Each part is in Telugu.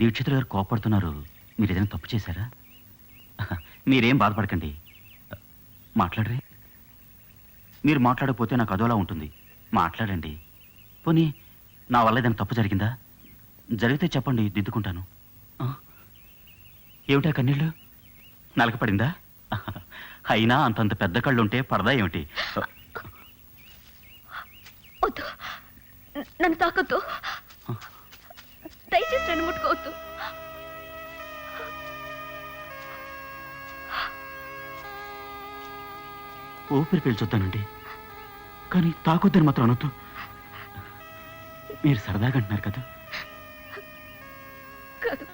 దీక్షితులు గారు కోపడుతున్నారు. మీరు ఏదైనా తప్పు చేశారా? మీరేం బాధపడకండి. మాట్లాడరే. మీరు మాట్లాడకపోతే నాకు అదోలా ఉంటుంది. మాట్లాడండి. పోనీ నా వల్ల ఏదైనా తప్పు జరిగిందా? జరిగితే చెప్పండి, దిద్దుకుంటాను. ఏమిటా కన్నీళ్ళు? నలకపడిందా? అయినా అంతంత పెద్ద కళ్ళుంటే పడదా ఏమిటి? వద్దు, నన్ను తాకొద్దు. దయచేసి నన్ను ముట్టుకోవద్దు. ఊపిరి పీల్చొద్దానండి, కానీ తాకొద్దని మాత్రం అనొద్దు. మీరు సరదాగా అంటున్నారు కదా. కాదు,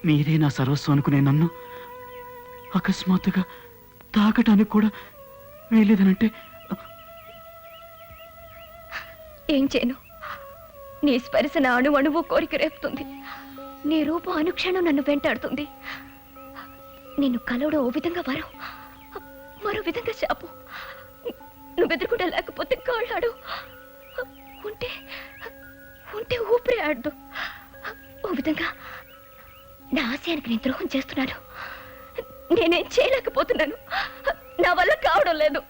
మీరే నా సర్వస్వం అనుకునే నన్ను అకస్మాత్తుగా తాకటానికి కూడా వీలేదనంటే ఏం చేయను? నీ స్పర్శ నా అణువు కోరిక రేపుతుంది. నీ రూపం అనుక్షణం నన్ను వెంటాడుతుంది. నిన్ను కలవడం ఓ విధంగా వరం, మరో విధంగా శాపం. నువ్వు ఎదురుకుండా లేకపోతే కాళ్ళాడు, ఉంటే ఉంటే ఊపిరి ఆడదు. ఓ విధంగా నా ఆశయానికి నేను ద్రోహం చేస్తున్నాను. నేనేం చేయలేకపోతున్నాను. నా వల్ల కావడం లేదు.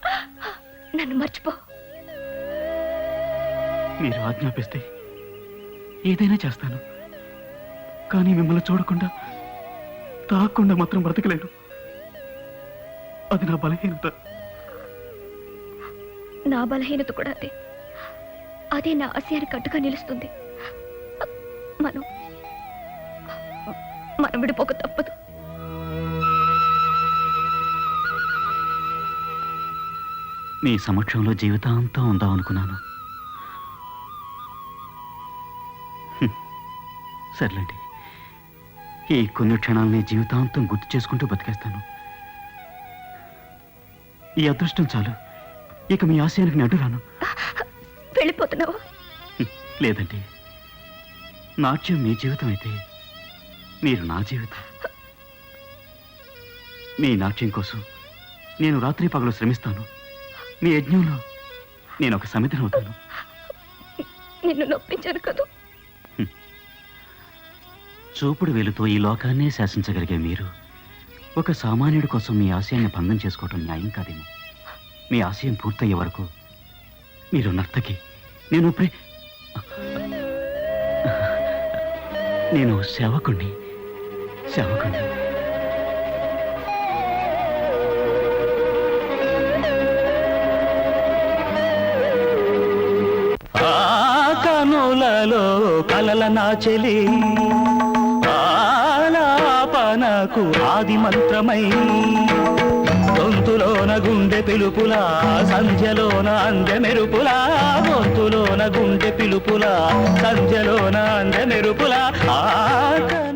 నన్ను మర్చిపో. మీరు ఆజ్ఞాపిస్తే ఏదైనా చేస్తాను, కానీ మిమ్మల్ని చూడకుండా తాకుండా మాత్రం బ్రతకలేను. అది నా బలహీనత. నా బలహీనత కూడా అదే. అదే నా ఆశయానికి కట్టుగా నిలుస్తుంది. మనం మనం విడిపోక తప్పదు. మీ సమక్షంలో జీవితాంతం ఉందాం అనుకున్నాను. సర్లేండి, ఈ కొన్ని క్షణాలని జీవితాంతం గుర్తు చేసుకుంటూ బతికేస్తాను. ఈ అదృష్టం చాలు. ఇక మీ ఆశయానికి నేను అడ్డు రాను. వెళ్ళిపోతున్నావా? లేదండి, నాట్యం మీ జీవితం అయితే మీరు నా జీవితం. మీ నాట్యం కోసం నేను రాత్రి పగలు శ్రమిస్తాను. మీ యజ్ఞంలో నేను ఒక సమితిని అవుతాను. నిన్ను నొప్పించాను కదా. చూపుడు వేలుతో ఈ లోకాన్నే శాసించగలిగే మీరు ఒక సామాన్యుడి కోసం మీ ఆశయాన్ని భంగం చేసుకోవటం న్యాయం కాదేమో. మీ ఆశయం పూర్తయ్యే వరకు మీరు నర్తకి, నేను సేవకుణ్ణి. కనులలో కలల నాచెలి ఆలాపనకు ఆది మంత్రమై గొంతులోన గుండె పిలుపులా, సంధ్యలోన అందె మెరుపులా. గొంతులోన గుండె పిలుపులా, సంధ్యలోన అందె మెరుపులా.